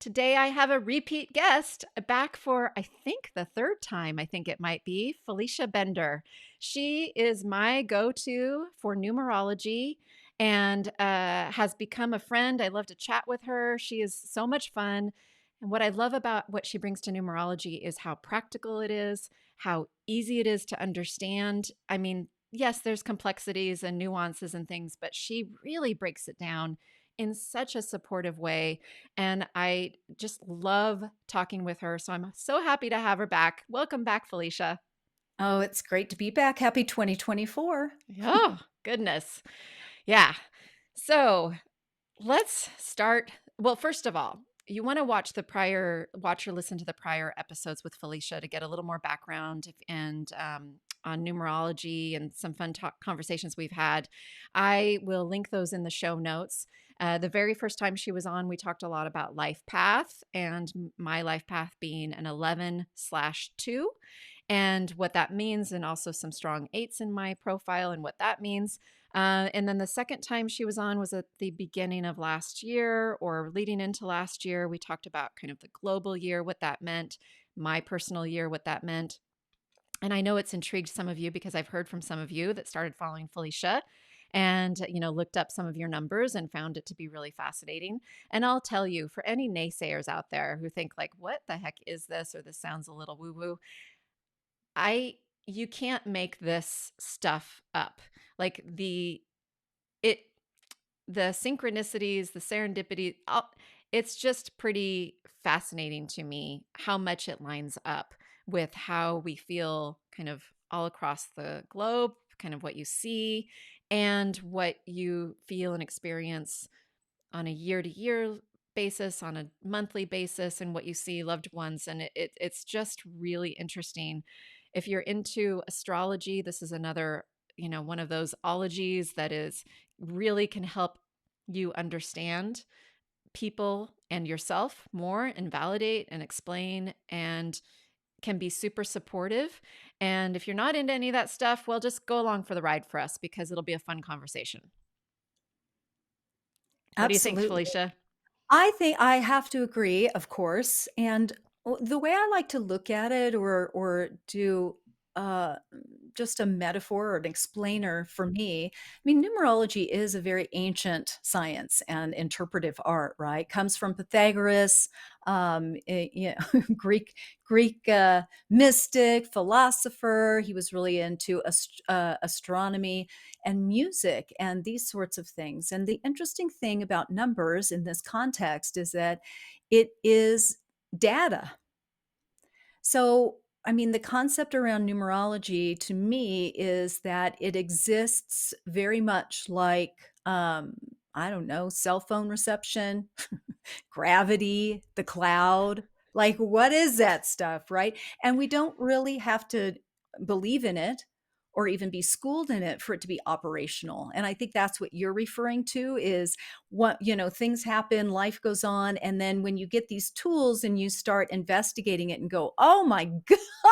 Today I have a repeat guest back for, I think, the third time, I think it might be, Felicia Bender. She is my go to for numerology and has become a friend. I love to chat with her. She is so much fun. And what I love about what she brings to numerology is how practical it is, how easy it is to understand. I mean, yes, there's complexities and nuances and things, but she really breaks it down in such a supportive way. And I just love talking with her. So I'm so happy to have her back. Welcome back, Felicia. Oh, it's great to be back. Happy 2024. Oh, goodness. Yeah. So let's start. Well, first of all, you want to watch or listen to the prior episodes with Felicia to get a little more background and on numerology and some fun conversations we've had. I will link those in the show notes. The very first time she was on, we talked a lot about life path and my life path being an 11/2 and what that means, and also some strong eights in my profile and what that means. And then the second time she was on was at the beginning of last year or leading into last year. We talked about kind of the global year, what that meant, my personal year, what that meant. And I know it's intrigued some of you because I've heard from some of you that started following Felicia and looked up some of your numbers and found it to be really fascinating. And I'll tell you, for any naysayers out there who think like, what the heck is this, or this sounds a little woo woo, I you can't make this stuff up. Like it the synchronicities, the serendipity, it's just pretty fascinating to me how much it lines up with how we feel kind of all across the globe, kind of what you see and what you feel and experience on a year to year basis, on a monthly basis, and what you see loved ones. And it's just really interesting. If you're into astrology, this is another, one of those ologies that is really can help you understand people and yourself more and validate and explain and can be super supportive. And if you're not into any of that stuff, well, just go along for the ride for us because it'll be a fun conversation. What do you think, Absolutely. Felicia? I think I have to agree, of course. And the way I like to look at it or do uh, just a metaphor or an explainer for me, I mean, numerology is a very ancient science and interpretive art, right? Comes from Pythagoras, Greek mystic, philosopher. He was really into astronomy and music and these sorts of things. And the interesting thing about numbers in this context is that it is data. So, I mean, the concept around numerology to me is that it exists very much like, I don't know, cell phone reception, gravity, the cloud. Like, what is that stuff, right? And we don't really have to believe in it or even be schooled in it for it to be operational. And I think that's what you're referring to is what, things happen, life goes on. And then when you get these tools and you start investigating it and go, oh my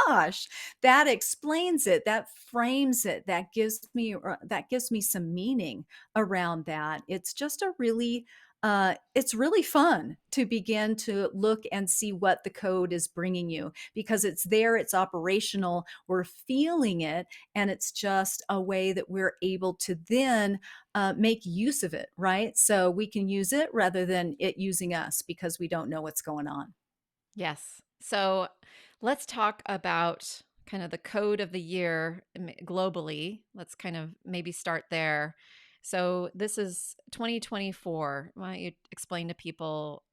gosh, that explains it, that frames it, that gives me some meaning around that. It's really fun to begin to look and see what the code is bringing you because it's there, it's operational, we're feeling it, and it's just a way that we're able to then make use of it, right? So we can use it rather than it using us because we don't know what's going on. Yes. So let's talk about kind of the code of the year globally. Let's kind of maybe start there. So this is 2024. Why don't you explain to people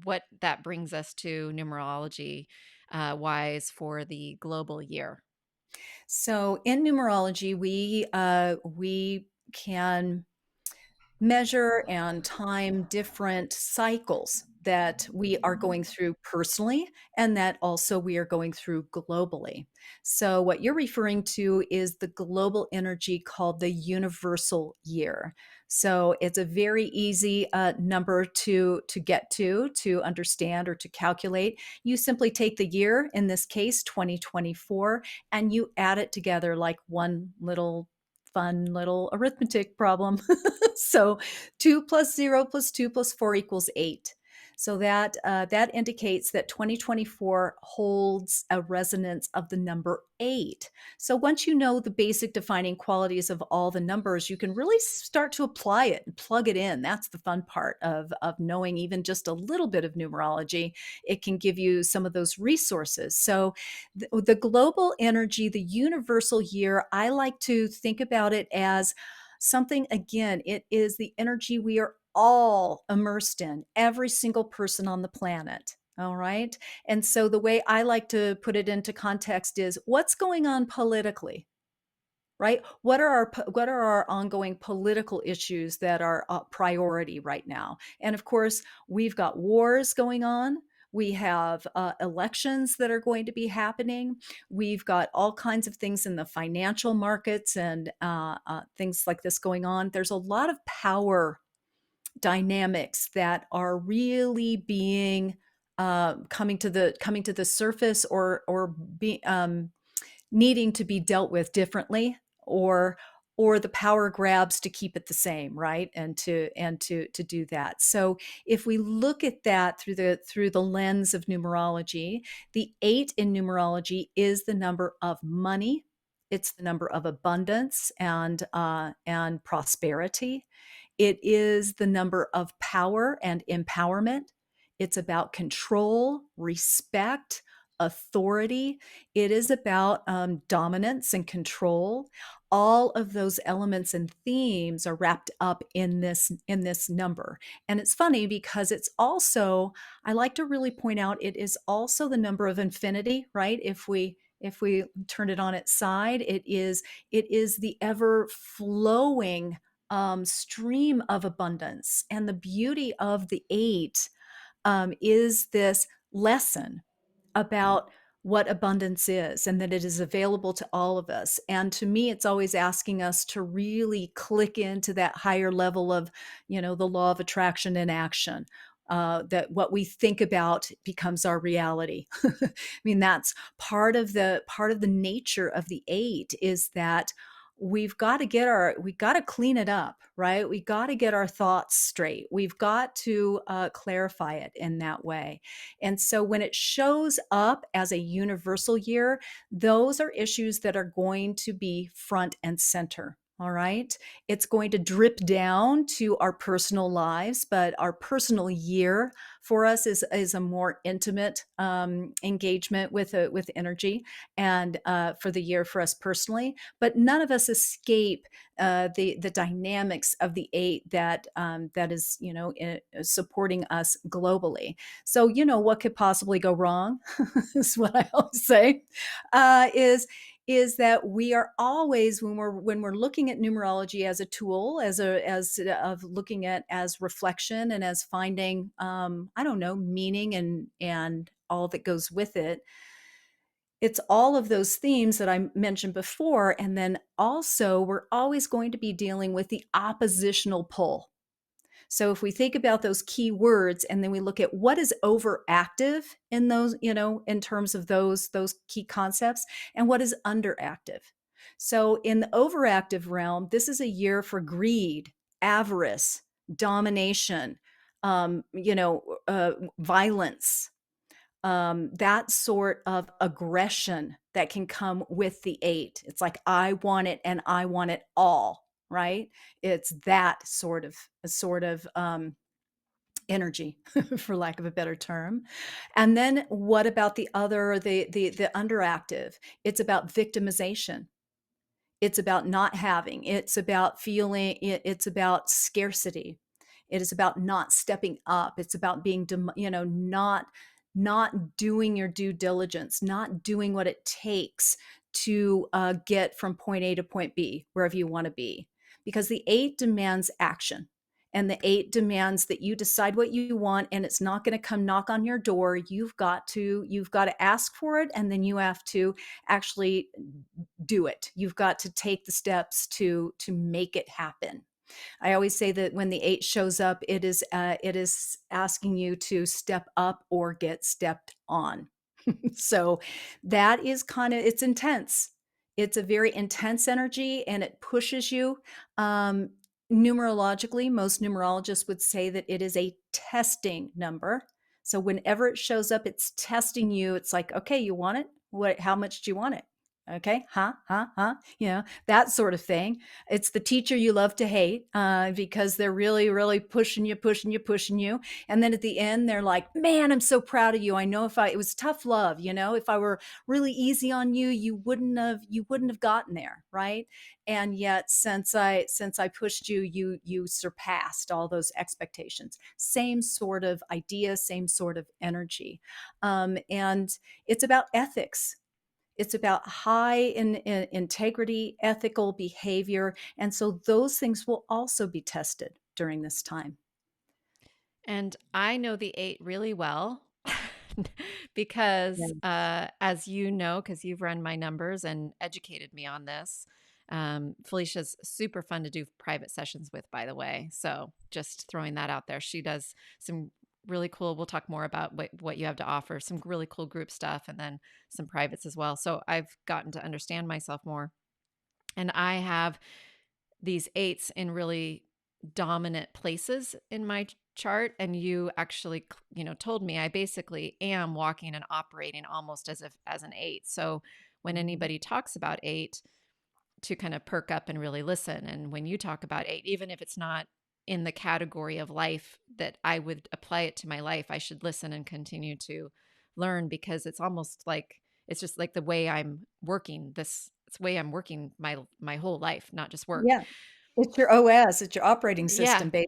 what that brings us to numerology wise for the global year? So in numerology, we can measure and time different cycles that we are going through personally and that also we are going through globally. So what you're referring to is the global energy called the universal year. So it's a very easy number to get to understand or to calculate. You simply take the year, in this case 2024, and you add it together like one little fun little arithmetic problem. So 2 plus 0 plus 2 plus 4 equals 8. So that indicates that 2024 holds a resonance of the number 8. So once you know the basic defining qualities of all the numbers, you can really start to apply it and plug it in. That's the fun part of knowing even just a little bit of numerology. It can give you some of those resources. So the global energy, the universal year, I like to think about it as something, again, it is the energy we are all immersed in, every single person on the planet. All right. And so the way I like to put it into context is what's going on politically, right? What are our ongoing political issues that are a priority right now? And of course, we've got wars going on. We have elections that are going to be happening. We've got all kinds of things in the financial markets and things like this going on. There's a lot of power dynamics that are really being coming to the surface or be needing to be dealt with differently, or the power grabs to keep it the same, right? And to do that. So if we look at that through the lens of numerology, the 8 in numerology is the number of money. It's the number of abundance and prosperity. It is the number of power and empowerment. It's about control, respect, authority. It is about dominance and control. All of those elements and themes are wrapped up in this number. And it's funny because it's also, I like to really point out, it is also the number of infinity, right? If we turn it on its side, it is the ever flowing stream of abundance. And the beauty of the 8 is this lesson about what abundance is and that it is available to all of us. And to me, it's always asking us to really click into that higher level of, the law of attraction in action. That what we think about becomes our reality. I mean, that's part of the nature of the 8 is that we got to clean it up, right? We got to get our thoughts straight. We've got to clarify it in that way. And so when it shows up as a universal year, those are issues that are going to be front and center. All right. It's going to drip down to our personal lives, but our personal year for us is a more intimate engagement with energy, and for the year for us personally. But none of us escape the dynamics of the 8 that is supporting us globally. So what could possibly go wrong is what I always say. Is that we are always, when we're looking at numerology as a tool, as of looking at as reflection and as finding I don't know, meaning and all that goes with it. It's all of those themes that I mentioned before. And then also, we're always going to be dealing with the oppositional pull. So if we think about those key words and then we look at what is overactive in those, in terms of those key concepts, and what is underactive. So in the overactive realm, this is a year for greed, avarice, domination, violence, that sort of aggression that can come with the 8. It's like, I want it and I want it all, right? It's that sort of energy, for lack of a better term. And then what about the underactive? It's about victimization. It's about not having. It's about feeling. It's about scarcity. It is about not stepping up. It's about being, not doing your due diligence, not doing what it takes to get from point A to point B, wherever you want to be. Because the 8 demands action. And the 8 demands that you decide what you want, and it's not going to come knock on your door. You've got to ask for it, and then you have to actually do it. You've got to take the steps to make it happen. I always say that when the 8 shows up, it is asking you to step up or get stepped on. So that is it's intense. It's a very intense energy, and it pushes you. Numerologically, most numerologists would say that it is a testing number. So whenever it shows up, it's testing you. It's like, okay, you want it? What, how much do you want it? Okay. Huh? That sort of thing. It's the teacher you love to hate, because they're really, really pushing you, pushing you, pushing you. And then at the end, they're like, man, I'm so proud of you. I know it was tough love, if I were really easy on you, you wouldn't have gotten there. Right. And yet since I pushed you, you surpassed all those expectations. Same sort of idea, same sort of energy. And it's about ethics. It's about high in integrity, ethical behavior. And so those things will also be tested during this time. And I know the 8 really well Yeah. because, as you know, because you've run my numbers and educated me on this, Felicia's super fun to do private sessions with, by the way. So just throwing that out there. She does some really cool, we'll talk more about what you have to offer, some really cool group stuff, and then some privates as well. So I've gotten to understand myself more. And I have these 8s in really dominant places in my chart, and you actually told me I basically am walking and operating almost as if as an 8. So when Mhm. anybody talks about 8, to kind of perk up and really listen. And when you talk about 8, even if it's not in the category of life that I would apply it to my life, I should listen and continue to learn, because it's almost like it's just like the way I'm working this, it's the way I'm working my whole life, not just work. Yeah. It's your OS, it's your operating Yeah. system, baby.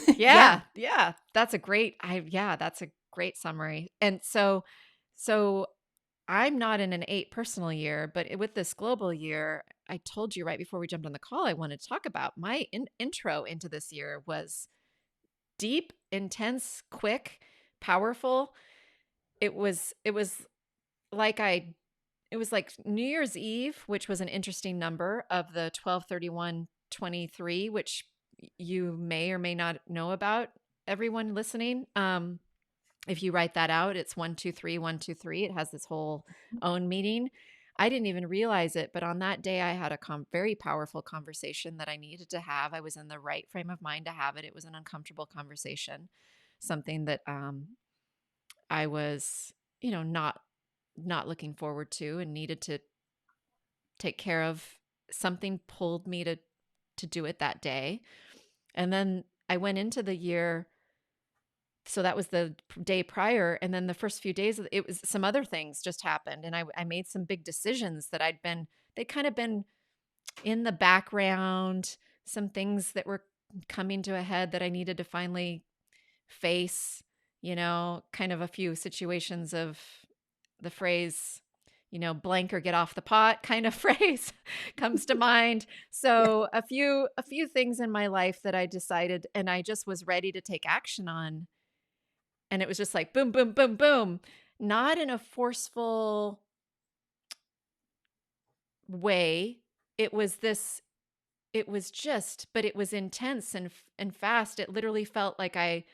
Yeah. Yeah. Yeah. That's a great summary. And so I'm not in an 8 personal year, but with this global year, I told you right before we jumped on the call, I wanted to talk about my intro into this year was deep, intense, quick, powerful. It was like it was like New Year's Eve, which was an interesting number of the 12/31/23, which you may or may not know about, everyone listening. If you write that out, it's 123 123. It has this whole own meaning. I didn't even realize it, but on that day, I had a very powerful conversation that I needed to have. I was in the right frame of mind to have it. It was an uncomfortable conversation, something that I was, not looking forward to and needed to take care of. Something pulled me to do it that day, and then I went into the year. So that was the day prior, and then the first few days it was some other things just happened, and I made some big decisions that they kind of been in the background, some things that were coming to a head that I needed to finally face, kind of a few situations of the phrase, blank or get off the pot kind of phrase comes to mind. Yeah. So a few things in my life that I decided and I just was ready to take action on, and it was just like boom, boom, boom, boom. Not in a forceful way. It was this, it was just, but it was intense and fast. It literally felt like I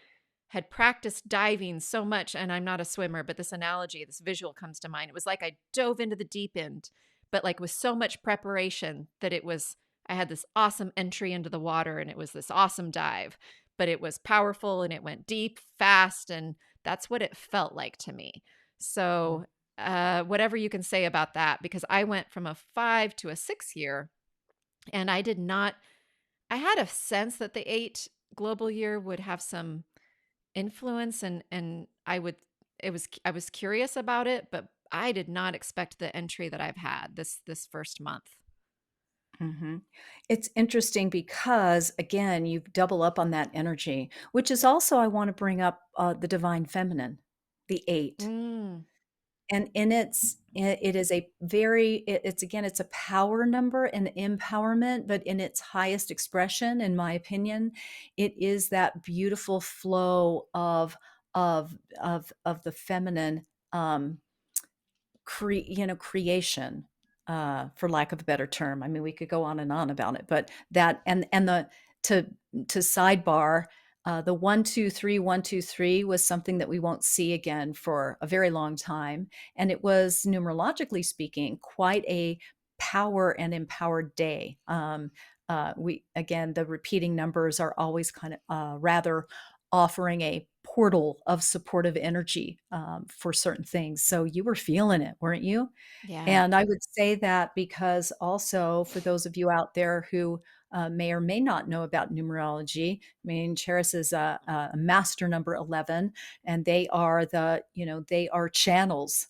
had practiced diving so much, and I'm not a swimmer, but this analogy, this visual comes to mind. It was like I dove into the deep end, but like with so much preparation that I had this awesome entry into the water and it was this awesome dive, but it was powerful and it went deep, fast. And that's what it felt like to me. Mm. So, whatever you can say about that, because I went from a 5 to a 6 year, and I had a sense that the 8 global year would have some influence, and I was curious about it, but I did not expect the entry that I've had this first month. Mhm. It's interesting because, again, you double up on that energy, which is also I wanna bring up, the divine feminine, the 8. Mm. And in it is a very it's again, it's a power number and empowerment, but in its highest expression, in my opinion, it is that beautiful flow of the feminine, um, creation, for lack of a better term. I mean, we could go on and on about it, but that and the to to sidebar, the 1 2 3 1 2 3 was something that we won't see again for a very long time, and it was numerologically speaking quite a power and empowered day. We again, the repeating numbers are always kind of rather offering a portal of supportive energy for certain things. So you were feeling it, weren't you? Yeah. And I would say that because also for those of you out there who may or may not know about numerology, I mean, Charis is a master number 11, and they are they are channels.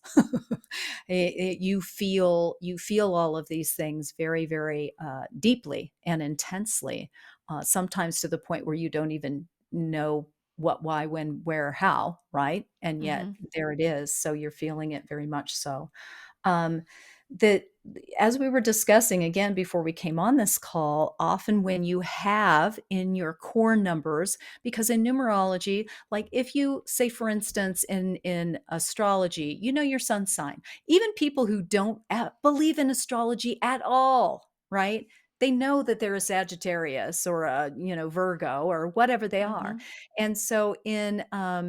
You feel all of these things very, very deeply and intensely, sometimes to the point where you don't even know what, why, when, where, how, right? And yet Mhm. there it is. So you're feeling it very much so. Um, that as we were discussing again before we came on this call, often when you have in your core numbers, because in numerology, like if you say, for instance, in astrology, you know your sun sign. Even people who don't believe in astrology at all, right? They know that they're a Sagittarius or a Virgo or whatever they are, Mhm. and so and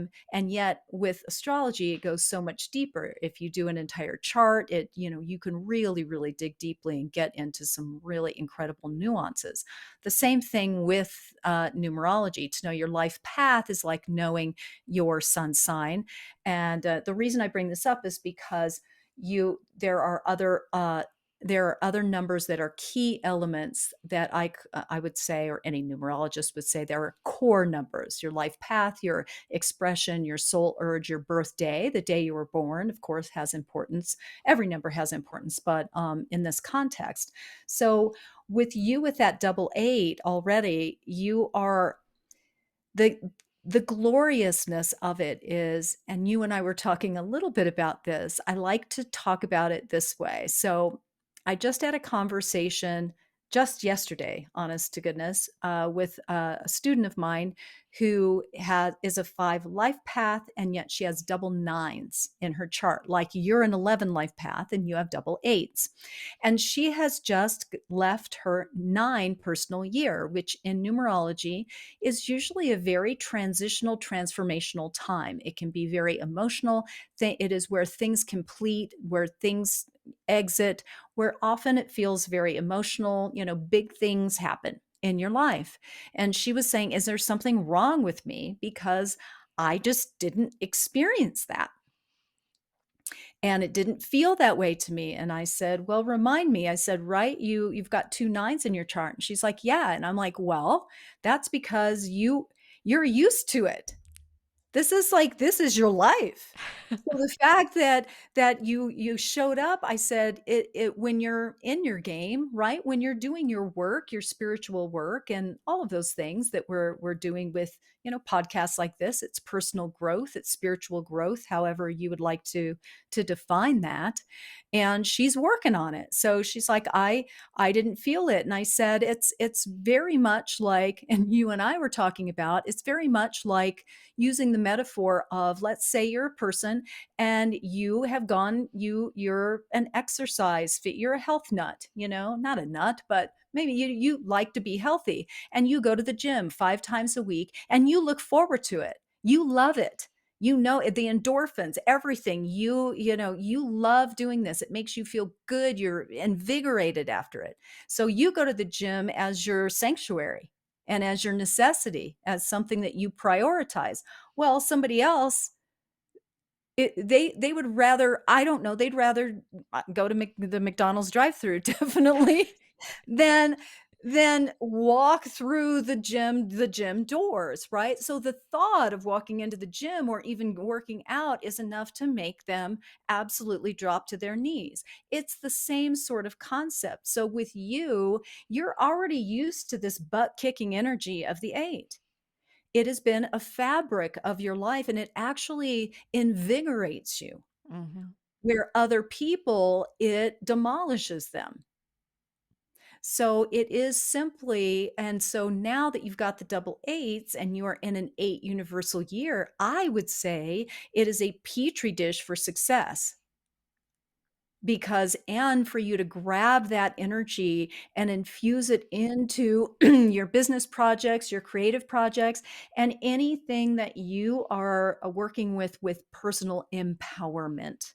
yet with astrology it goes so much deeper. If you do an entire chart, you can really, really dig deeply and get into some really incredible nuances. The same thing with numerology. To know your life path is like knowing your sun sign. And the reason I bring this up is because you there are other numbers that are key elements that I would say, or any numerologist would say, there are core numbers. Your life path, your expression, your soul urge, your birthday, the day you were born, of course, has importance. Every number has importance, but in this context. So with that double eight already, you are the the gloriousness of it is, and you and I were talking a little bit about this. I like to talk about it this way. So I just had a conversation just yesterday, honest to goodness, with a student of mine who is a 5 life path, and yet she has double nines in her chart. Like you're an 11 life path and you have double eights. And she has just left her 9 personal year, which in numerology is usually a very transitional, transformational time. It can be very emotional. It is where things complete, where things exit, where often it feels very emotional. Big things happen in your life. And she was saying, is there something wrong with me? Because I just didn't experience that. And it didn't feel that way to me. And I said, well, remind me. I said, right, you've got 2 9s in your chart. And she's like, yeah. And I'm like, well, that's because you're used to it. This is your life. So the fact that you showed up, I said, it when you're in your game, right? When you're doing your work, your spiritual work, and all of those things that we're doing with, podcasts like this, it's personal growth, it's spiritual growth, however you would like to define that. And she's working on it. So she's like, I didn't feel it. And I said, it's very much like, and you and I were talking about, it's very much like using the metaphor of, let's say you're a person and you're an exercise fit, you're a health nut, not a nut, but maybe you like to be healthy, and you go to the gym 5 times a week and you look forward to it, you love it, the endorphins, everything, you love doing this, it makes you feel good, you're invigorated after it. So you go to the gym as your sanctuary and as your necessity, as something that you prioritize. Well, somebody else, they would rather, I don't know, they'd rather go to the McDonald's drive-through definitely than walk through the gym doors, right? So the thought of walking into the gym or even working out is enough to make them absolutely drop to their knees. It's the same sort of concept. So with you, you're already used to this butt-kicking energy of the 8. It has been a fabric of your life, and it actually invigorates you, Mhm. where other people, it demolishes them. So it is simply, and so now that you've got the double eights and you are in an 8 universal year, I would say it is a petri dish for success. Because, and for you to grab that energy and infuse it into your business projects, your creative projects, and anything that you are working with personal empowerment,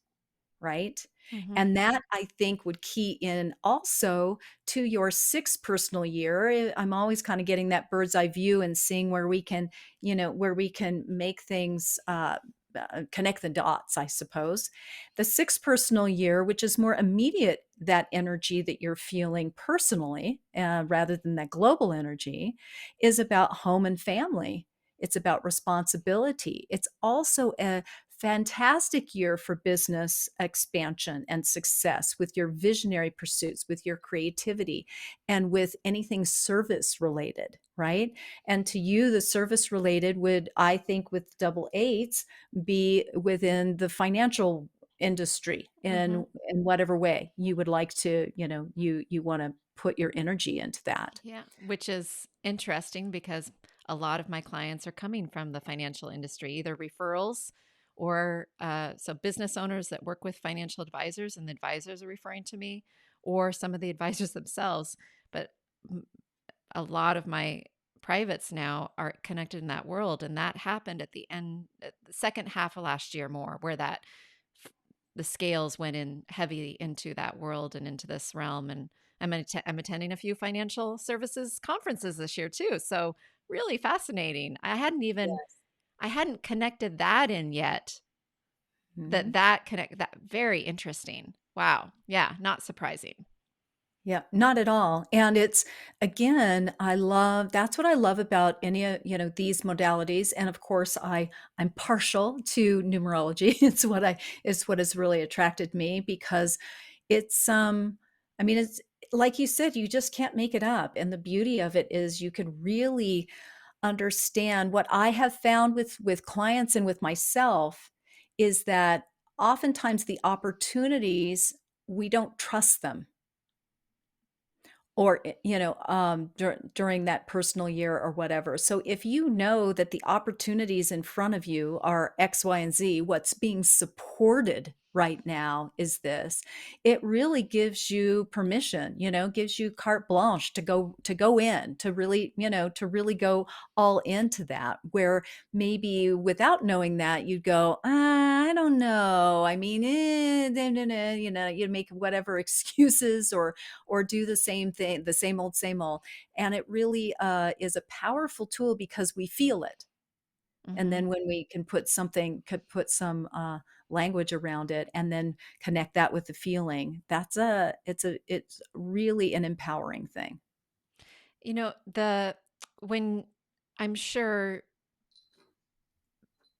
right? Mhm. And that I think would key in also to your sixth personal year. I'm always kind of getting that bird's eye view and seeing where we can, where we can make things connect the dots, I suppose. The sixth personal year, which is more immediate, that energy that you're feeling personally, rather than that global energy, is about home and family. It's about responsibility. It's also a fantastic year for business expansion and success with your visionary pursuits, with your creativity, and with anything service related, right? And to you, the service related would, I think, with double eights, be within the financial industry Mhm. in whatever way you would like to, you want to put your energy into that. Yeah, which is interesting because a lot of my clients are coming from the financial industry, either referrals or so business owners that work with financial advisors and the advisors are referring to me, or some of the advisors themselves. But m- a lot of my privates now are connected in that world. And that happened at the end, at the second half of last year, more where the scales went in heavy into that world and into this realm. And I'm attending a few financial services conferences this year too. So really fascinating. Yes. I hadn't connected that in yet. Mhm. That very interesting. Wow. Yeah. Not surprising. Yeah, not at all. And it's again, that's what I love about any these modalities. And of course, I'm partial to numerology. It's what has really attracted me because it's I mean it's like you said, you just can't make it up. And the beauty of it is you can really understand what I have found with clients and with myself is that oftentimes the opportunities, we don't trust them, or during that personal year or whatever. So if you know that the opportunities in front of you are X, Y, and Z, what's being supported right now is this, it really gives you permission, gives you carte blanche to go in, to really go all into that, where maybe without knowing that you'd go, I don't know, I mean, you'd make whatever excuses, or do the same thing, the same old. And it really is a powerful tool because we feel it. And Hmm. then when we could put some language around it and then connect that with the feeling, it's really an empowering thing. The when I'm sure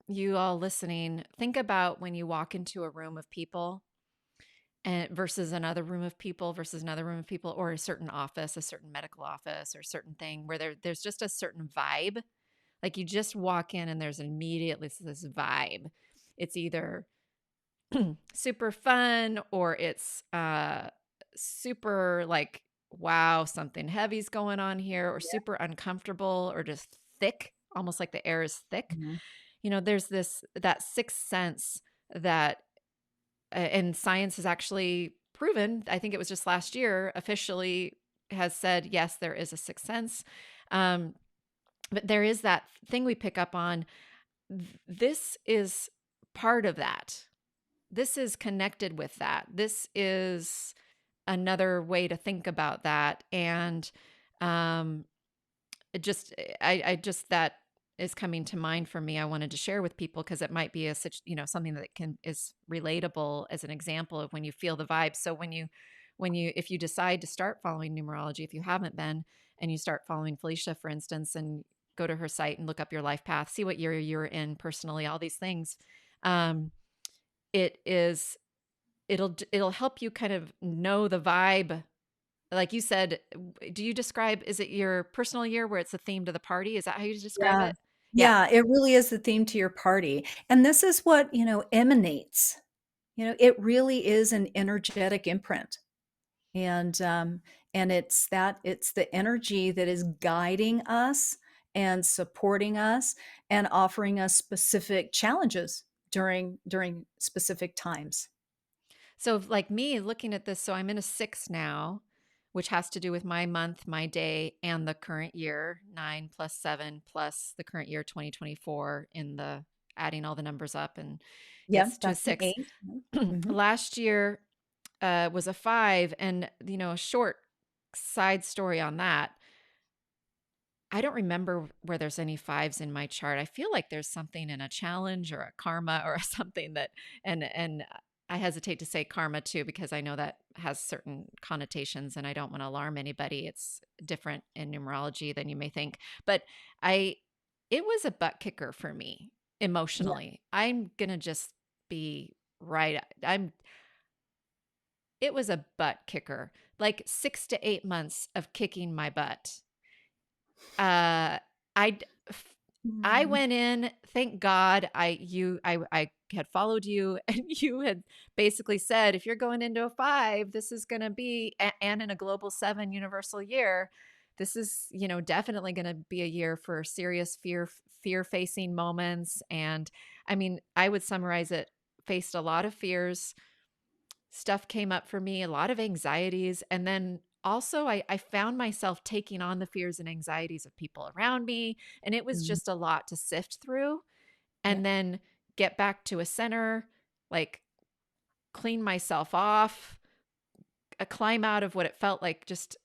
you all listening, think about when you walk into a room of people and versus another room of people versus another room of people, or a certain office, a certain medical office, or certain thing where there's just a certain vibe. Like you just walk in and there's immediately this vibe. It's either super fun or it's super like, wow, something heavy's going on here, or Yeah. super uncomfortable, or just thick, almost like the air is thick. Mhm. There's that sixth sense that and science has actually proven, I think it was just last year, officially has said, yes, there is a sixth sense. Um, but there is that thing we pick up on. This is part of that. This is connected with that. This is another way to think about that. And um, I just that is coming to mind for me. I wanted to share with people because it might be something that is relatable as an example of when you feel the vibe. So if you decide to start following numerology, if you haven't been, and you start following Felicia, for instance, and go to her site and look up your life path, see what year you're in personally, all these things. Um, it is it'll help you kind of know the vibe. Like you said, do you describe, is it your personal year where it's the theme to the party? Is that how you describe Yeah. it? Yeah. Yeah, it really is the theme to your party. And this is what, emanates. It really is an energetic imprint. And it's the energy that is guiding us and supporting us and offering us specific challenges during specific times. So like me looking at this, so I'm in a 6 now, which has to do with my month, my day, and the current year, 9 plus 7 plus the current year 2024 in the adding all the numbers up. Yeah, It's to a that's an 6. 8. Mhm. Last year was a 5, and a short side story on that. I don't remember where there's any 5s in my chart. I feel like there's something in a challenge or a karma or something that, and I hesitate to say karma too because I know that has certain connotations and I don't want to alarm anybody. It's different in numerology than you may think. But I it was a butt kicker for me Yeah. emotionally. I'm going to just be right. I'm It was a butt kicker. Like 6 to 8 months of kicking my butt. Uh, I d f I Mm, went in, thank God I had followed you and you had basically said, "If you're going into a 5, this is gonna be and in a global 7 universal year, this is, definitely gonna be a year for serious fear-facing moments," and, I mean, I would summarize it, faced a lot of fears, stuff came up for me, a lot of anxieties. And then also, I found myself taking on the fears and anxieties of people around me. And it was mm, just a lot to sift through yeah. and then get back to a center, like clean myself off, climb out of what it felt like just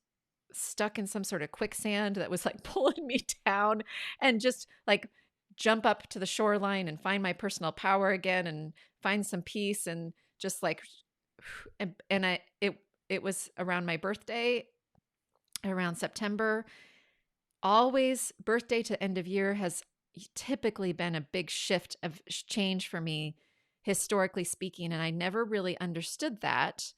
stuck in some sort of quicksand that was like pulling me down and just like jump up to the shoreline and find my personal power again and find some peace and just like and it was around my birthday around September. Always birthday to end of year has typically been a big shift of change for me historically speaking, and I never really understood that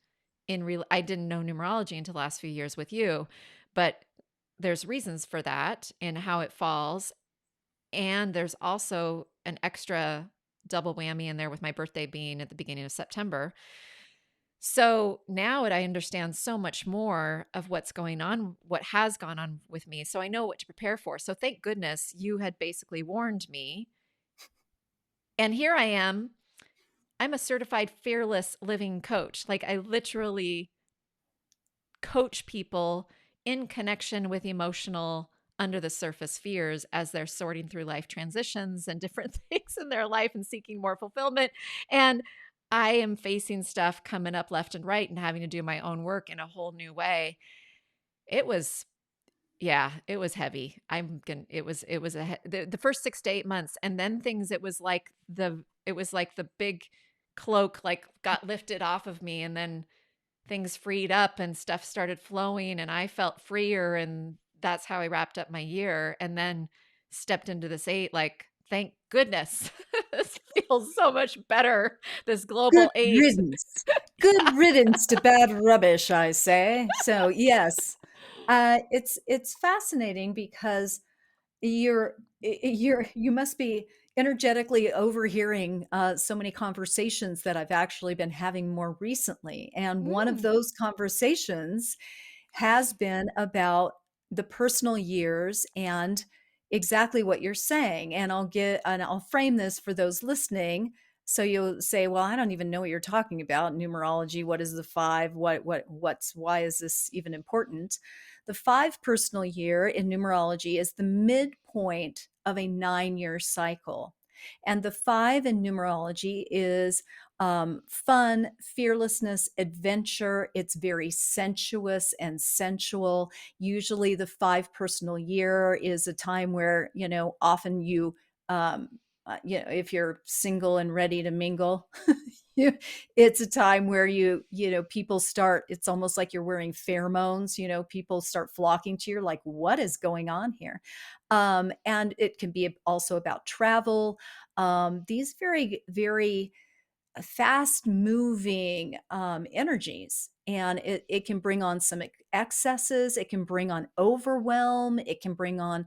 in real I didn't know numerology until the last few years with you, but there's reasons for that and how it falls, and there's also an extra double whammy in there with my birthday being at the beginning of September. So now I understand so much more of what's going on, what has gone on with me. So I know what to prepare for. So thank goodness you had basically warned me. And here I am. I'm a certified fearless living coach. Like I literally coach people in connection with emotional under the surface fears as they're sorting through life transitions and different things in their life and seeking more fulfillment. And I am facing stuff coming up left and right and having to do my own work in a whole new way. It was, yeah, it was heavy. It was the first 6 to 8 months, and then things. It was like the big cloak like got lifted off of me, and then things freed up and stuff started flowing and I felt freer, and that's how I wrapped up my year and then stepped into this 8 like thank goodness. This feels so much better. This Good global 8. riddance. Good riddance to bad rubbish, I say. So, yes, it's fascinating because you must be energetically overhearing so many conversations that I've actually been having more recently. And one of Mm. those conversations has been about the personal years and exactly what you're saying. And I'll frame this for those listening. So you'll say, well, I don't even know what you're talking about. Numerology, what is the 5? Why is this even important? The 5 personal year in numerology is the midpoint of a 9-year cycle. And the 5 in numerology is fun, fearlessness, adventure. It's very sensuous and sensual. Usually, the 5 personal year is a time where, often if you're single and ready to mingle, it's a time where people start, it's almost like you're wearing pheromones, people start flocking to you, like, what is going on here? And it can be also about travel. These very, very fast moving energies, and it can bring on some excesses, it can bring on overwhelm, it can bring on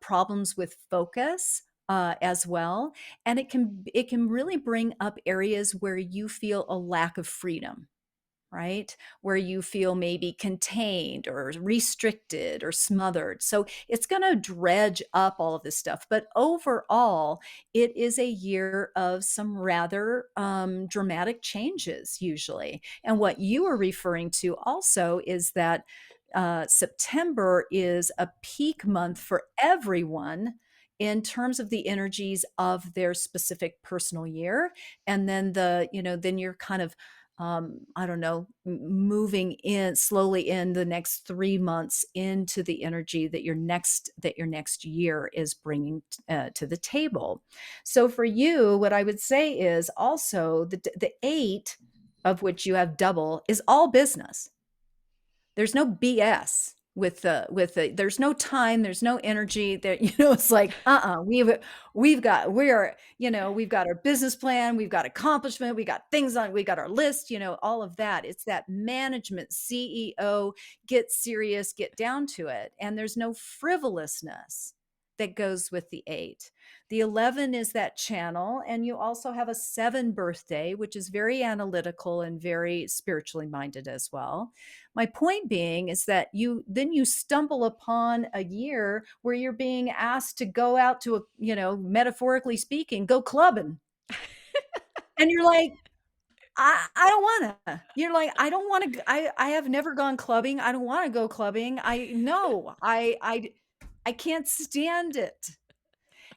problems with focus as well, and it can really bring up areas where you feel a lack of freedom, right? Where you feel maybe contained or restricted or smothered. So it's going to dredge up all of this stuff. But overall, it is a year of some rather dramatic changes, usually. And what you are referring to also is that September is a peak month for everyone in terms of the energies of their specific personal year. And then then you're kind of, I don't know, moving in slowly in the next 3 months into the energy that your next year is bringing to the table. So for you, what I would say is also the eight, of which you have double, is all business. There's no BS with the there's no time, there's no energy there. It's like, we've got our business plan, we've got accomplishment, we got our list, all of that. It's that management CEO, get serious, get down to it. And there's no frivolousness that goes with the eight. The 11 is that channel, and you also have a seven birthday, which is very analytical and very spiritually minded as well. My point being is that you stumble upon a year where you're being asked to go out to metaphorically speaking, go clubbing. And you're like, I don't want to. You're like, I don't want to. I have never gone clubbing. I don't want to go clubbing. I no, I can't stand it.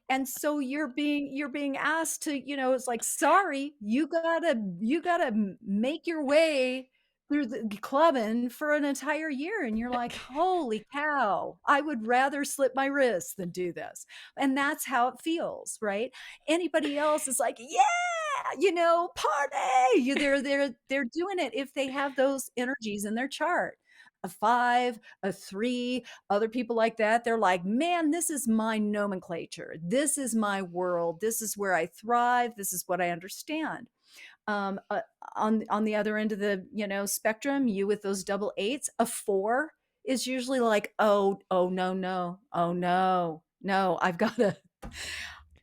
And so you're being asked to, it's like, sorry, you gotta make your way through the clubbing for an entire year. And you're like, holy cow, I would rather slip my wrists than do this. And that's how it feels, right? Anybody else is like, yeah, party. They're doing it if they have those energies in their chart. A five, a three, other people like that, they're like, man, this is my nomenclature, this is my world, this is where I thrive, this is what I understand. um uh, on the other end of the spectrum, you with those double eights, a four is usually like, oh no, no, oh no, no,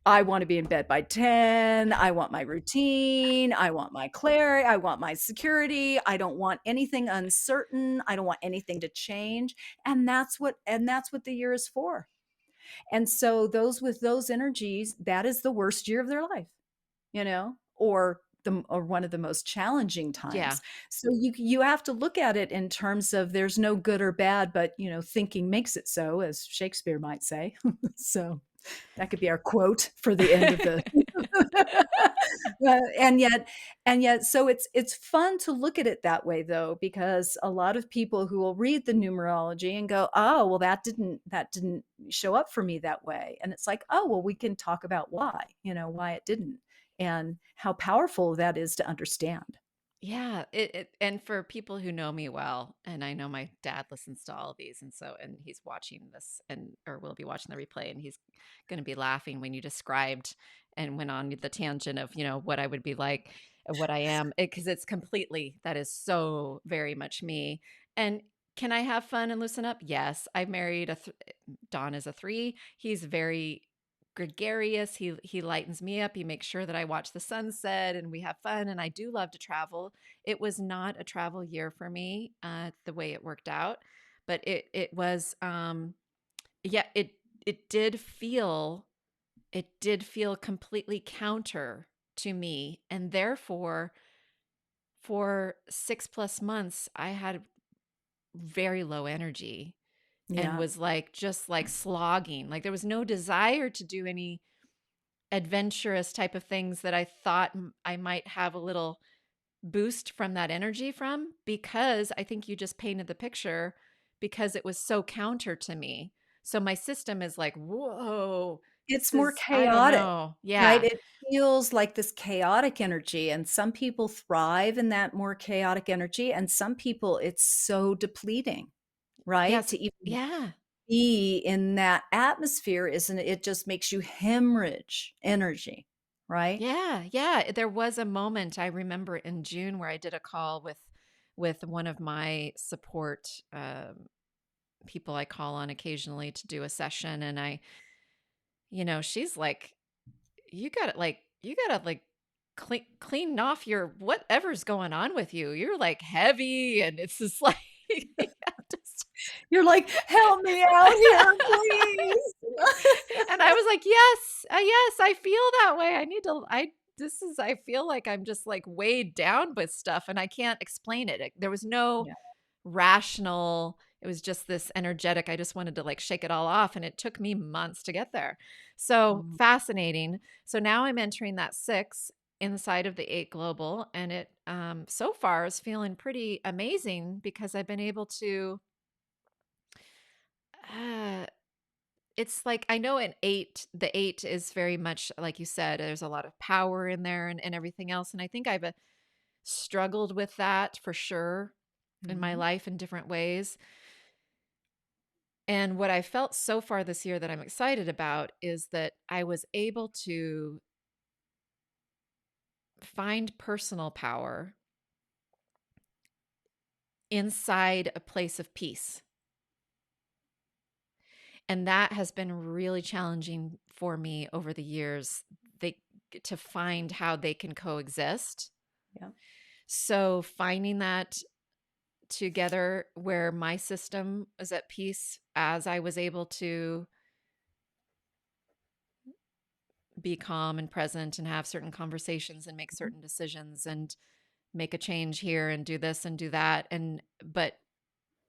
I want to be in bed by 10. I want my routine. I want my clarity. I want my security. I don't want anything uncertain. I don't want anything to change. And that's what the year is for. And so those with those energies, that is the worst year of their life, or one of the most challenging Yeah. times. So you have to look at it in terms of there's no good or bad, but thinking makes it so, as Shakespeare might say. So that could be our quote for the end of the and yet so it's fun to look at it that way, though, because a lot of people who will read the numerology and go, oh well, that didn't show up for me that way. And it's like, oh well, we can talk about why it didn't, and how powerful that is to understand. Yeah, and for people who know me well, and I know my dad listens to all of these, and he's watching this, and or will be watching the replay, and he's going to be laughing when you described and went on the tangent of what I would be like, what I am, because it's completely, that is so very much me. And can I have fun and loosen up? Yes, I married Don is a three. He's very gregarious. He lightens me up. He makes sure that I watch the sunset and we have fun. And I do love to travel. It was not a travel year for me, the way it worked out, but it was yeah, it did feel completely counter to me, and therefore for 6+ months I had very low energy and Yeah. was like just like slogging. Like there was no desire to do any adventurous type of things that I thought I might have a little boost from that energy from, because I think you just painted the picture, because it was so counter to me. So my system is like, whoa, It's this more is, I don't chaotic, know. right? Yeah. It feels like this chaotic energy, and some people thrive in that more chaotic energy, and some people it's so depleting, right? Yes. To even Yeah. be in that atmosphere, isn't it? It just makes you hemorrhage energy, right? Yeah. Yeah. There was a moment I remember in June where I did a call with one of my support people I call on occasionally to do a session. And she's like, you gotta like clean off your whatever's going on with you. You're like heavy, and it's just like you have to You're like, help me out here, please. and I was like, yes, yes, I feel that way. I need to. I feel like I'm just like weighed down with stuff, and I can't explain it. There was no Yeah. rational. It was just this energetic, I just wanted to like shake it all off, and it took me months to get there. So Mm. fascinating. So now I'm entering that 6 inside of the 8 global, and it so far is feeling pretty amazing because I've been able to uh it's like I know an 8, the 8 is very much like you said, there's a lot of power in there and everything else. And I think I've struggled with that for sure in my Mhm. life in different ways. And what I felt so far this year that I'm excited about is that I was able to find personal power inside a place of peace. And that has been really challenging for me over the years, they to find how they can coexist. Yeah. So finding that together where my system was at peace as I was able to be calm and present and have certain conversations and make Mhm. certain decisions and make a change here and do this and do that, and but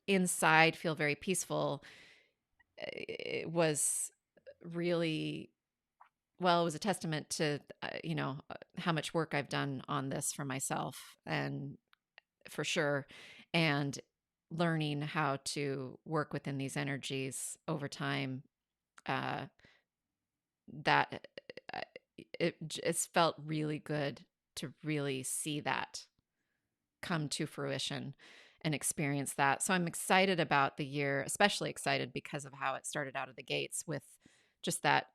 inside feel very peaceful. It was really, well, it was a testament to how much work I've done on this for myself, and for sure, and learning how to work within these energies over time. uh that uh, it's felt really good to really see that come to fruition and experience that. So I'm excited about the year, especially excited because of how it started out of the gates with just that,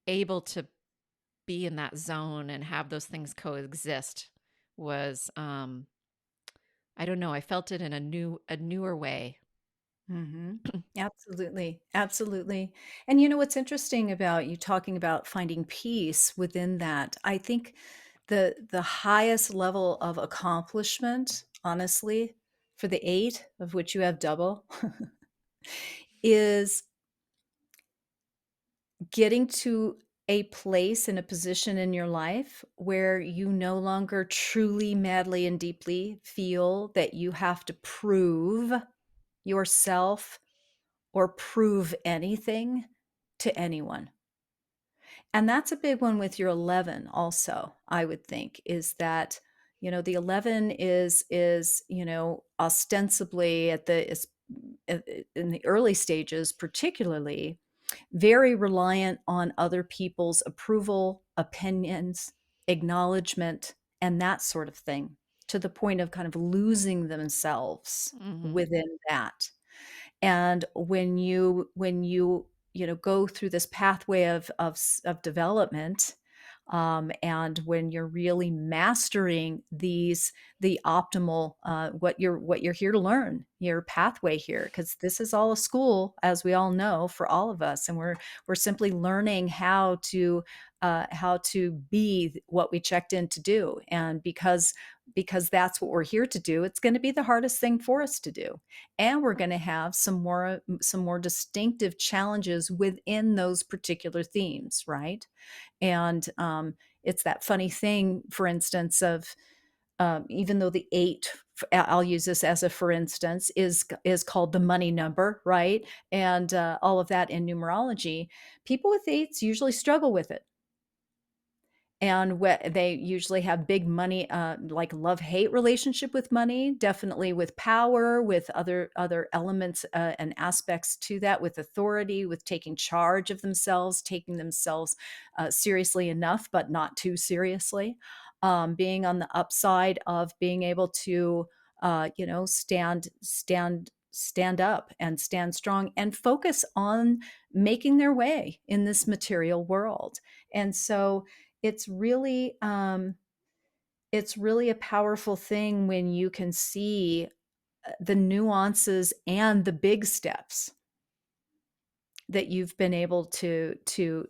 able to be in that zone and have those things coexist was I don't know, I felt it in a newer way. Mhm. Absolutely, absolutely. And you know what's interesting about you talking about finding peace within that, I think the highest level of accomplishment, honestly, for the 8, of which you have double, is getting to a place and a position in your life where you no longer truly, madly, and deeply feel that you have to prove yourself or prove anything to anyone. And that's a big one with your 11 also, I would think, is that, the 11 is, ostensibly at the is in the early stages, particularly very reliant on other people's approval, opinions, acknowledgement, and that sort of thing, to the point of kind of losing themselves Hmm. within that. And when you go through this pathway of development, and when you're really mastering the optimal, what you're here to learn, your pathway here, because this is all a school, as we all know, for all of us, and we're simply learning how to be what we checked in to do. And because that's what we're here to do, it's going to be the hardest thing for us to do, and we're going to have some more distinctive challenges within those particular themes, right? And it's that funny thing, for instance, of even though the 8, I'll use this as a for instance, is called the money number, right? And all of that in numerology, people with 8s usually struggle with it, and they usually have big money, like love-hate relationship with money, definitely with power, with other elements, and aspects to that, with authority, with taking charge of themselves, taking themselves seriously enough, but not too seriously. Being on the upside of being able to, stand up and stand strong and focus on making their way in this material world. And so it's really um, it's really a powerful thing when you can see the nuances and the big steps that you've been able to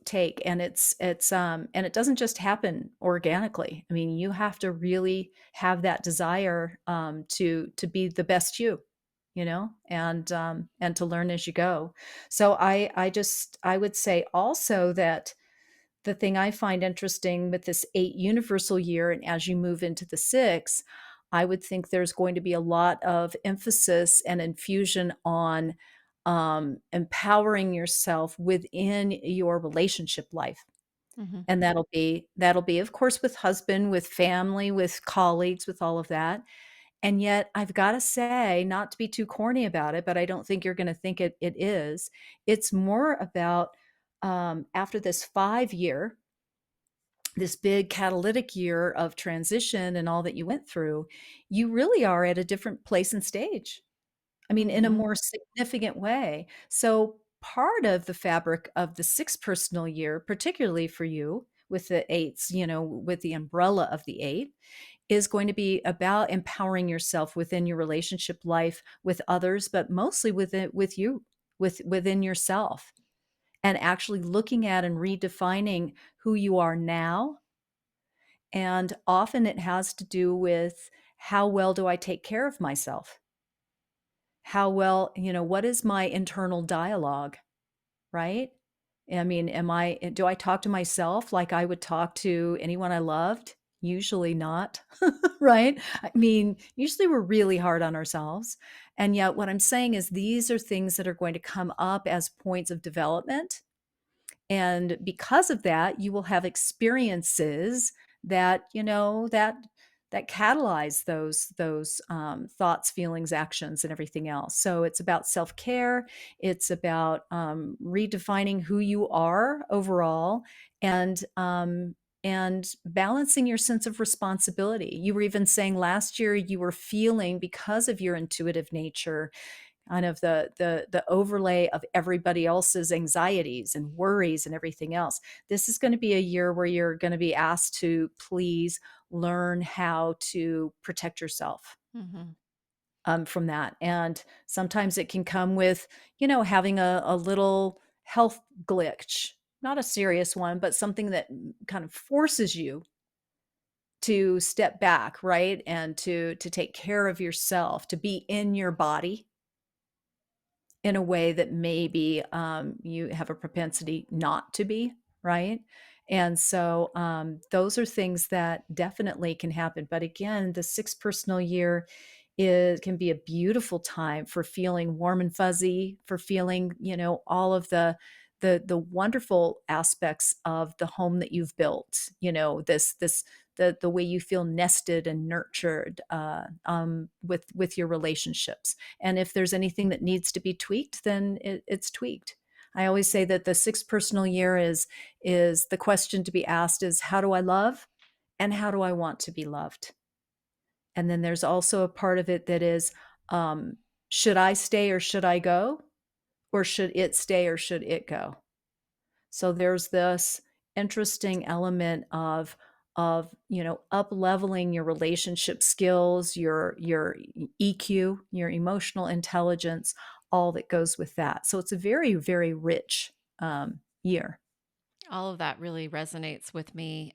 take, and and it doesn't just happen organically. I mean, you have to really have that desire, to be the best and to learn as you go. So I would say also that the thing I find interesting with this 8 universal year, and as you move into the 6, I would think there's going to be a lot of emphasis and infusion on empowering yourself within your relationship life. Mhm. And that'll be, of course, with husband, with family, with colleagues, with all of that. And yet, I've gotta say, not to be too corny about it, but I don't think you're gonna think it is. It's more about, after this 5 year, this big catalytic year of transition and all that you went through, you really are at a different place and stage. I mean, in a Mhm. more significant way. So, part of the fabric of the sixth personal year, particularly for you with the eights, with the umbrella of the eight, is going to be about empowering yourself within your relationship life with others, but mostly with you, within yourself, and actually looking at and redefining who you are now. And often it has to do with, how well do I take care of myself? How well, what is my internal dialogue, right? I mean, do I talk to myself like I would talk to anyone I loved? Usually not, right? I mean, usually we're really hard on ourselves. And yet, what I'm saying is, these are things that are going to come up as points of development, and because of that, you will have experiences that, that catalyze those thoughts, feelings, actions, and everything else. So it's about self-care. It's about redefining who you are overall, and balancing your sense of responsibility. You were even saying last year you were feeling, because of your intuitive nature, kind of the overlay of everybody else's anxieties and worries and everything else. This is going to be a year where you're going to be asked to please learn how to protect yourself, Mhm. from that. And sometimes it can come with, having a little health glitch, not a serious one, but something that kind of forces you to step back, right? And to take care of yourself, to be in your body in a way that maybe, you have a propensity not to be, right? And so, those are things that definitely can happen. But again, the sixth personal year can be a beautiful time for feeling warm and fuzzy, for feeling, all of the wonderful aspects of the home that you've built. The way you feel nested and nurtured, with your relationships. And if there's anything that needs to be tweaked, then it's tweaked. I always say that the sixth personal year is the question to be asked is, how do I love, and how do I want to be loved? And then there's also a part of it that is, um, should I stay or should I go? Or should it stay or should it go? So there's this interesting element of up leveling your relationship skills, your EQ, your emotional intelligence, all that goes with that. So it's a very, very rich year. All of that really resonates with me.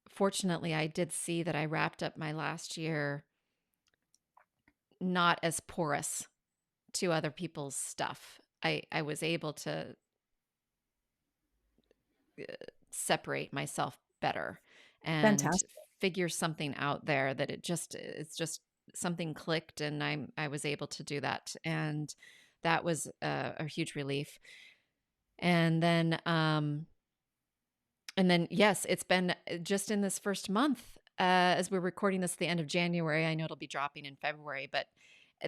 Fortunately, I did see that I wrapped up my last year not as porous to other people's stuff. I was able to separate myself better and Fantastic. figure something out there that it's just something clicked, and I was able to do that, and that was a huge relief. And then yes, it's been just in this first month, as we're recording this at the end of January. I know it'll be dropping in February, but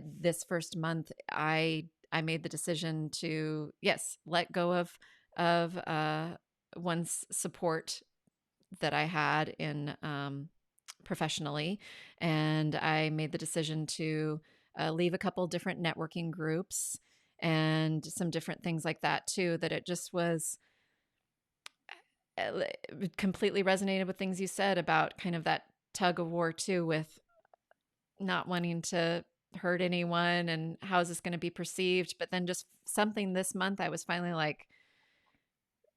this first month, I made the decision to, yes, let go of one's support that I had in professionally, and I made the decision to leave a couple different networking groups and some different things like that too. That it just was completely resonated with things you said about kind of that tug of war too, with not wanting to hurt anyone and how is this going to be perceived. But then just something this month, I was finally like,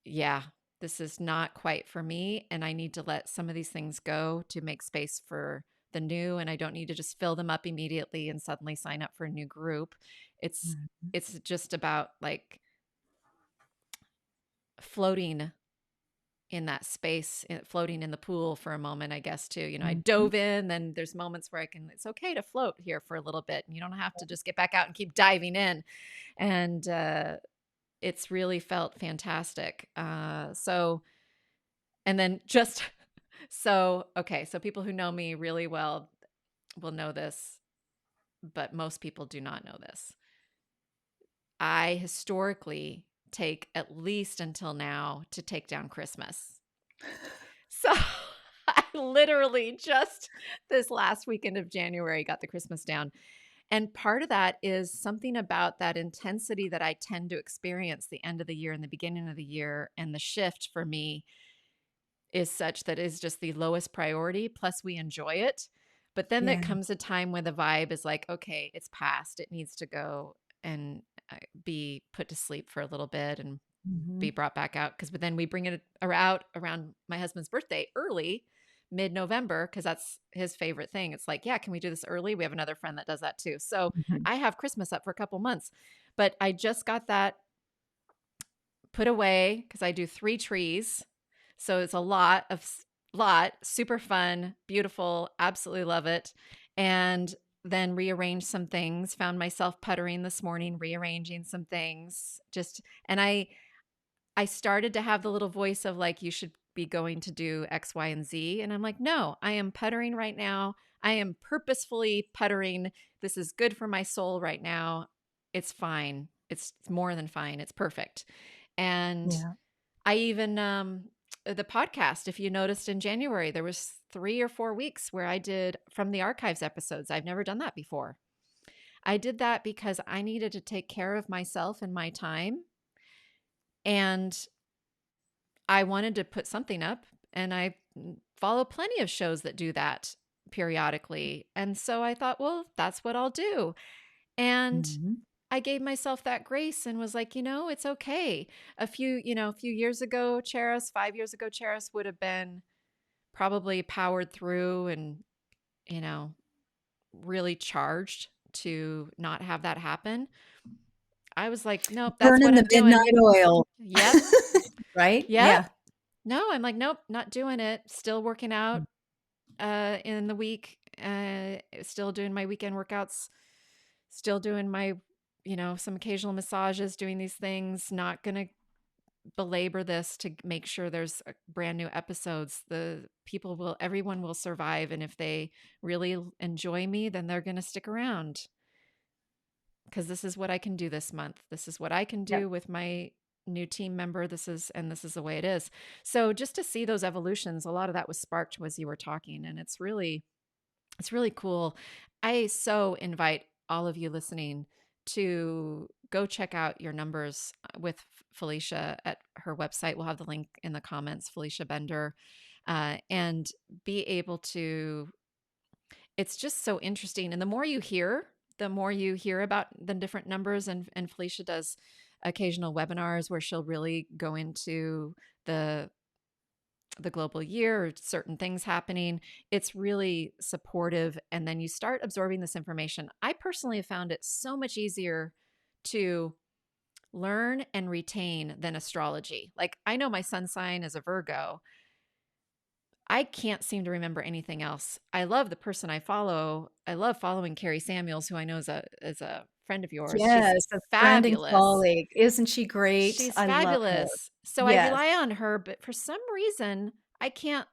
yeah, this is not quite for me. And I need to let some of these things go to make space for the new. And I don't need to just fill them up immediately and suddenly sign up for a new group. It's, Mhm. it's just about like floating in that space, floating in the pool for a moment, I guess, too. I Mhm. dove in, then there's moments where it's okay to float here for a little bit. And you don't have to just get back out and keep diving in. And it's really felt fantastic. And then just okay, so people who know me really well will know this, but most people do not know this. I historically take at least until now to take down Christmas. So I literally just this last weekend of January got the Christmas down. And part of that is something about that intensity that I tend to experience the end of the year and the beginning of the year. And the shift for me is such that is just the lowest priority. Plus, we enjoy it. But then there Yeah. comes a time where the vibe is like, okay, it's past. It needs to go and be put to sleep for a little bit and be Mhm. brought back out. But then we bring it out around my husband's birthday early, mid-November, because that's his favorite thing. It's like, yeah, can we do this early? We have another friend that does that too. So Mhm. I have Christmas up for a couple months, but I just got that put away because I do 3 trees. So it's a lot, super fun, beautiful, absolutely love it. And then rearrange some things. Found myself puttering this morning, rearranging some things. And I started to have the little voice of like, you should be going to do X, Y, and Z. And I'm like, no, I am puttering right now. I am purposefully puttering. This is good for my soul right now. It's fine. It's more than fine. It's perfect. And Yeah. I even, the podcast, if you noticed in January, there was 3 or 4 weeks where I did from the archives episodes. I've never done that before. I did that because I needed to take care of myself and my time. And I wanted to put something up, and I follow plenty of shows that do that periodically. And so I thought, well, that's what I'll do. And Mhm. I gave myself that grace and was like, it's okay. A few years ago, Charis, 5 years ago, Charis would have been probably powered through and, you know, really charged to not have that happen. I was like, nope, that's what Burning the I'm doing. midnight oil. Yep. Right? Yep. Yeah. No, I'm like, nope, not doing it. Still working out in the week, still doing my weekend workouts, still doing my, some occasional massages, doing these things, not going to belabor this to make sure there's brand new episodes. Everyone will survive. And if they really enjoy me, then they're going to stick around because this is what I can do this month. This is what I can Yep. do with my new team member. This is the way it is. So just to see those evolutions, a lot of that was sparked as you were talking. And it's really cool. I so invite all of you listening to go check out your numbers with Felicia at her website. We'll have the link in the comments, Felicia Bender, and be able to. It's just so interesting. And the more you hear about the different numbers, and Felicia does occasional webinars where she'll really go into the the global year or certain things happening. It's really supportive. And then you start absorbing this information. I personally have found it so much easier to learn and retain than astrology. Like I know my sun sign is a Virgo. I can't seem to remember anything else. I love the person I follow. I love following Carrie Samuels, who I know is a friend of yours. She's Yes, a friend and fabulous. colleague. Isn't she great? She's I love her. fabulous. So I Yes. rely on her, but for some reason, I can't,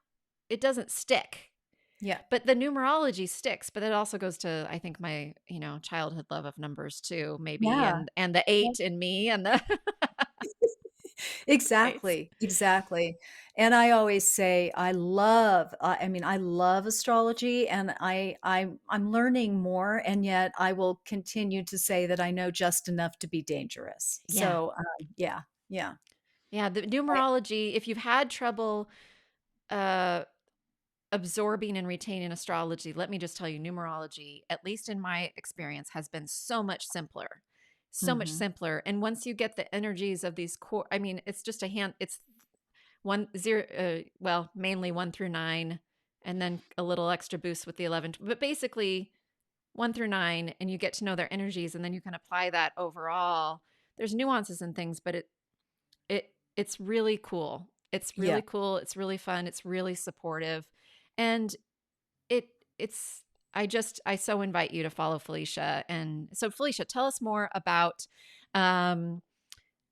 it doesn't stick. Yeah. But the numerology sticks, but it also goes to, I think, my, childhood love of numbers too, maybe, Yeah. and the Yeah. 8 in me and the right. Exactly, exactly. And I always say I love astrology, and I'm learning more, and yet I will continue to say that I know just enough to be dangerous. Yeah. So, yeah, yeah. Yeah, the I numerology, if you've had trouble uh absorbing and retaining astrology, let me just tell you, numerology, at least in my experience, has been so much simpler. So much Mhm. simpler. And once you get the energies of these core, I mean, it's just it's one zero, well, mainly 1 through 9, and then a little extra boost with the 11, but basically 1 through 9, and you get to know their energies, and then you can apply that overall. There's nuances and things, but it's really cool. It's Yeah. really cool. It's really fun. It's really supportive. And it it's I so invite you to follow Felicia. And so Felicia, tell us more about um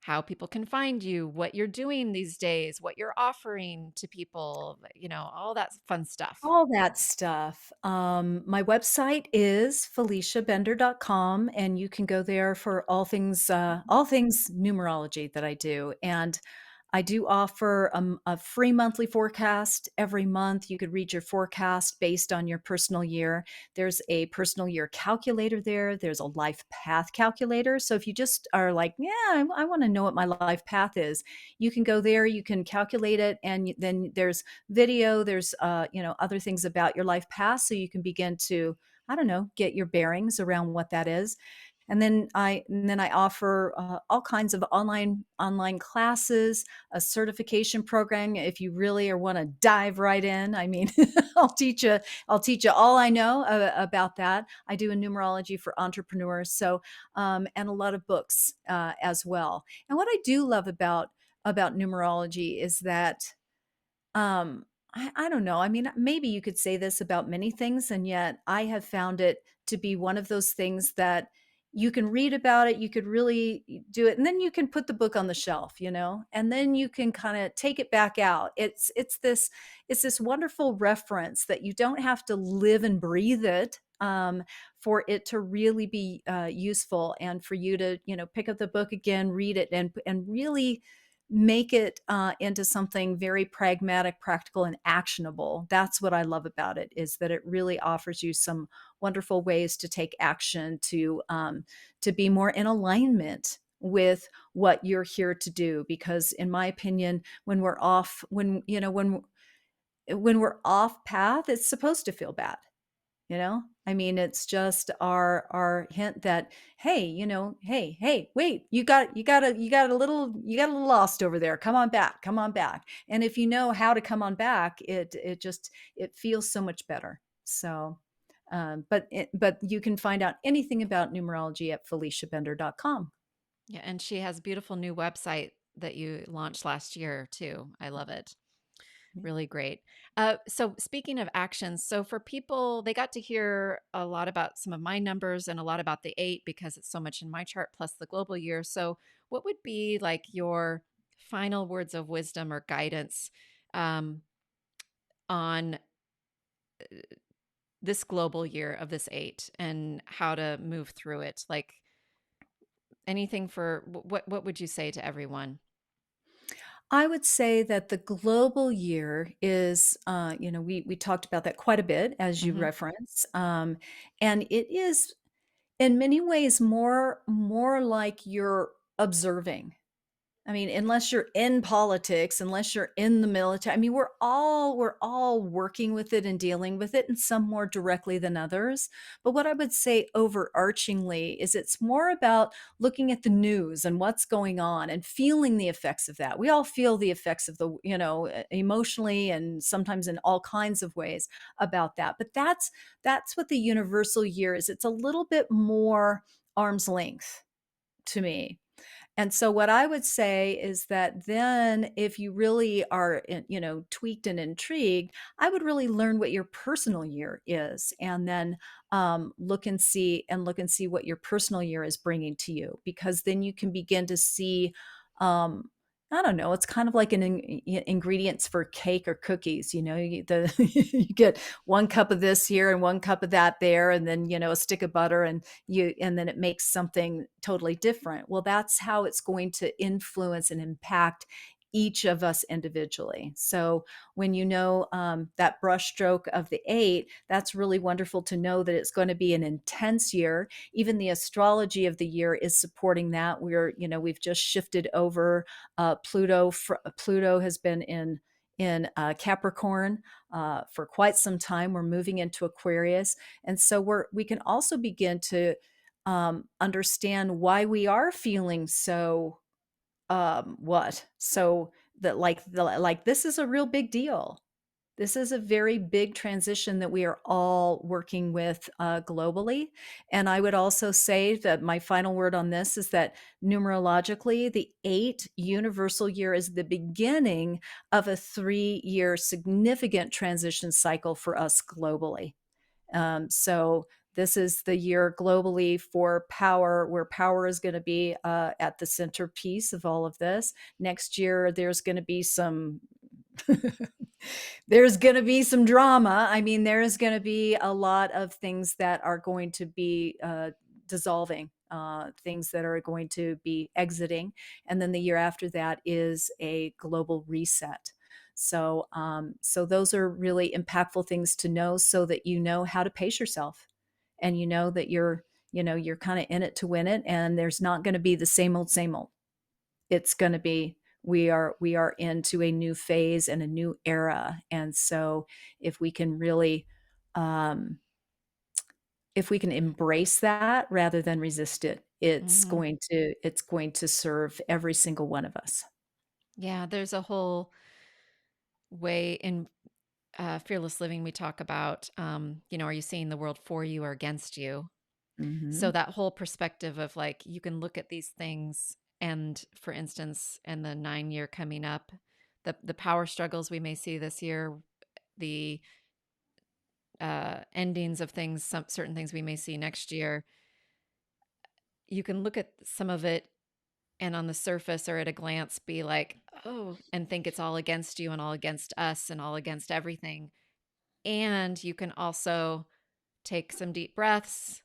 how people can find you, what you're doing these days, what you're offering to people, all that fun stuff. All that stuff. My website is feliciabender.com, and you can go there for all things numerology that I do. And I do offer a free monthly forecast every month. You could read your forecast based on your personal year. There's a personal year calculator there. There's a life path calculator. So if you just are like, yeah, I want to know what my life path is, you can go there. You can calculate it, and then there's video. There's other things about your life path, so you can begin to, I don't know, get your bearings around what that is. And then I offer all kinds of online classes, a certification program. If you really want to dive right in, I mean, I'll teach you. I'll teach you all I know about that. I do a numerology for entrepreneurs, so and a lot of books as well. And what I do love about numerology is that I don't know. I mean, maybe you could say this about many things, and yet I have found it to be one of those things that you can read about it, you could really do it, and then you can put the book on the shelf, and then you can kind of take it back out. It's this wonderful reference that you don't have to live and breathe it. For it to really be useful, and for you to pick up the book again, read it, and really make it into something very pragmatic, practical, and actionable. That's what I love about it, is that it really offers you some wonderful ways to take action, to be more in alignment with what you're here to do. Because in my opinion, when we're off path, it's supposed to feel bad. I mean, it's just our hint that, hey, hey, wait, you got a little lost over there. Come on back, come on back. And if you know how to come on back, it feels so much better. So but you can find out anything about numerology at feliciabender.com. Yeah, and she has a beautiful new website that you launched last year too. I love it. Really great. So speaking of actions, so for people, they got to hear a lot about some of my numbers and a lot about the eight because it's so much in my chart plus the global year. So what would be like your final words of wisdom or guidance um, on this global year of this eight and how to move through it? Like anything for what would you say to everyone? I would say that the global year is, we talked about that quite a bit, as you Hmm. reference, and it is in many ways more like you're observing. I mean, unless you're in politics, unless you're in the military, I mean, we're all working with it and dealing with it, and some more directly than others. But what I would say overarchingly is it's more about looking at the news and what's going on and feeling the effects of that. We all feel the effects of emotionally and sometimes in all kinds of ways about that. But that's what the universal year is. It's a little bit more arm's length to me. And so what I would say is that then if you really are, tweaked and intrigued, I would really learn what your personal year is, and then look and see what your personal year is bringing to you, because then you can begin to see, um, I don't know, it's kind of like ingredients for cake or cookies. You get 1 cup of this here and 1 cup of that there, and then a stick of butter, and then it makes something totally different. Well, that's how it's going to influence and impact each of us individually. So when that brushstroke of the eight, that's really wonderful to know that it's going to be an intense year. Even the astrology of the year is supporting that. We've just shifted over. Pluto has been in Capricorn for quite some time. We're moving into Aquarius, and so we can also begin to understand why we are feeling so what so that like this is a real big deal. This is a very big transition that we are all working with globally. And I would also say that my final word on this is that numerologically, the 8 universal year is the beginning of a 3 year significant transition cycle for us globally. So this is the year globally for power, where power is going to be at the centerpiece of all of this. Next year, there's going to be some there's going to be some drama. I mean, there is going to be a lot of things that are going to be dissolving, things that are going to be exiting. And then the year after that is a global reset. So those are really impactful things to know, so that you know how to pace yourself, and you know that you're kind of in it to win it, and there's not going to be the same old, same old. It's going to be, we are into a new phase and a new era. And so if we can really um if we can embrace that rather than resist it, Hmm. it's going to serve every single one of us. Yeah, there's a whole way in Fearless Living we talk about, are you seeing the world for you or against you? So Mhm. that whole perspective of like, you can look at these things and, for instance, in the 9 year coming up, the power struggles we may see this year, the endings of things, some certain things we may see next year, you can look at some of it and on the surface or at a glance be like, oh, and think it's all against you and all against us and all against everything. And you can also take some deep breaths,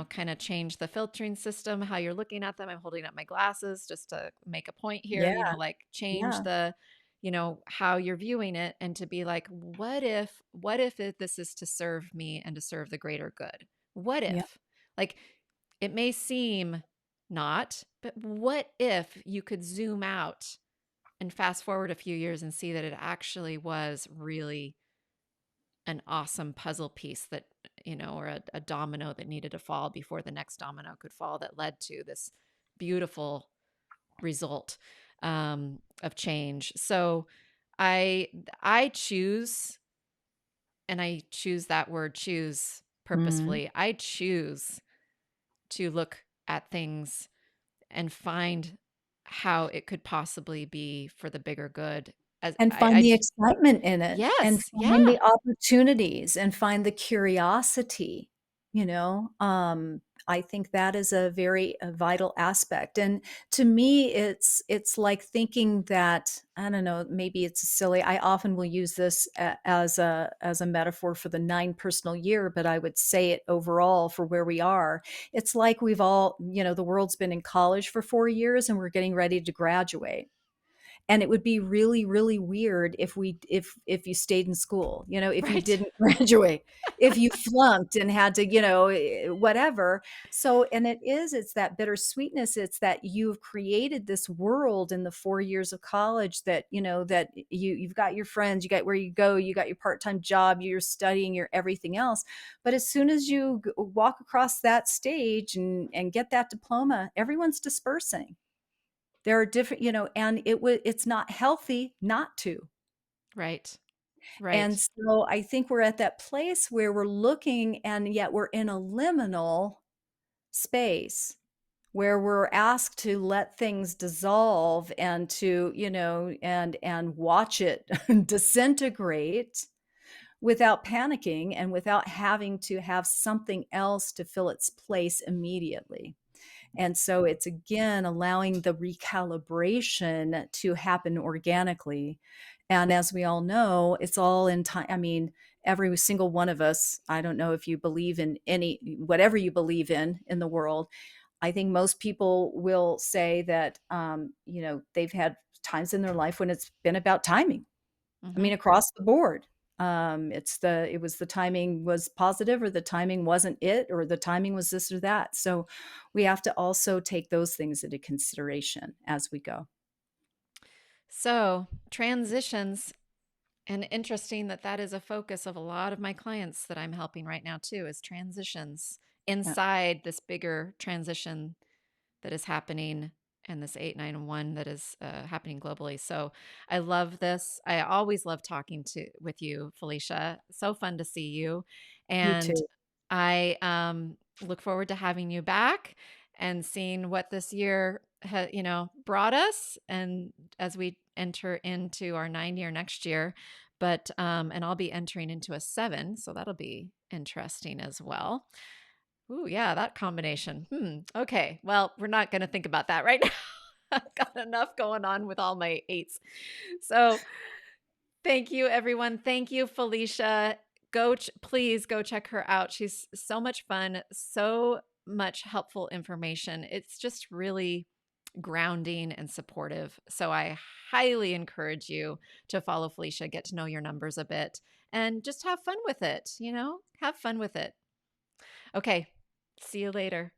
kind of change the filtering system, how you're looking at them. I'm holding up my glasses just to make a point here, Yeah, like change yeah, the, how you're viewing it, and to be like, this is to serve me and to serve the greater good? What yeah, if, like, it may seem not, but what if you could zoom out and fast forward a few years and see that it actually was really an awesome puzzle piece that, or a domino that needed to fall before the next domino could fall, that led to this beautiful result of change. So I I choose, and I choose that word choose mhm. purposefully. I choose to look at things and find how it could possibly be for the bigger good. As And find the excitement in it, and yes, find yeah, the opportunities, and find the curiosity, you know? I think that is a very, vital aspect, and to me, it's like thinking that, I don't know, maybe it's silly. I often will use this as a metaphor for the 9 personal year, but I would say it overall for where we are. It's like we've all, the world's been in college for 4 years, and we're getting ready to graduate. And it would be really, really weird if you stayed in school, if you right. didn't graduate, if you flunked and had to, whatever. So, and it's that bittersweetness. It's that you've created this world in the 4 years of college, that, that you've got your friends, you got where you go, you got your part-time job, you're studying, your everything else. But as soon as you walk across that stage and get that diploma, everyone's dispersing. There are different, and it's not healthy not to. Right. And Right. so I think we're at that place where we're looking, and yet we're in a liminal space where we're asked to let things dissolve, and to, and watch it disintegrate without panicking, and without having to have something else to fill its place immediately. And so it's again allowing the recalibration to happen organically. And as we all know, it's all in time. I mean, every single one of us, I don't know if you believe in whatever you believe in the world. I think most people will say that, they've had times in their life when it's been about timing. I Hmm. mean, across the board. It was the timing was positive, or the timing wasn't it, or the timing was this or that. So we have to also take those things into consideration as we go. So, transitions, and interesting that that is a focus of a lot of my clients that I'm helping right now too, is transitions Yeah. inside this bigger transition that is happening. and this 891 that is happening globally. So I love this. I always love talking to with you, Felicia. So fun to see you, You and too. I look forward to having you back and seeing what this year brought us, and as we enter into our 9 year next year. But and I'll be entering into a 7, so that'll be interesting as well. Ooh, yeah, that combination. Okay. Well, we're not going to think about that right now. I've got enough going on with all my eights. So thank you, everyone. Thank you, Felicia. Please go check her out. She's so much fun, so much helpful information. It's just really grounding and supportive. So I highly encourage you to follow Felicia, get to know your numbers a bit, and just have fun with it. Have fun with it. Okay. See you later.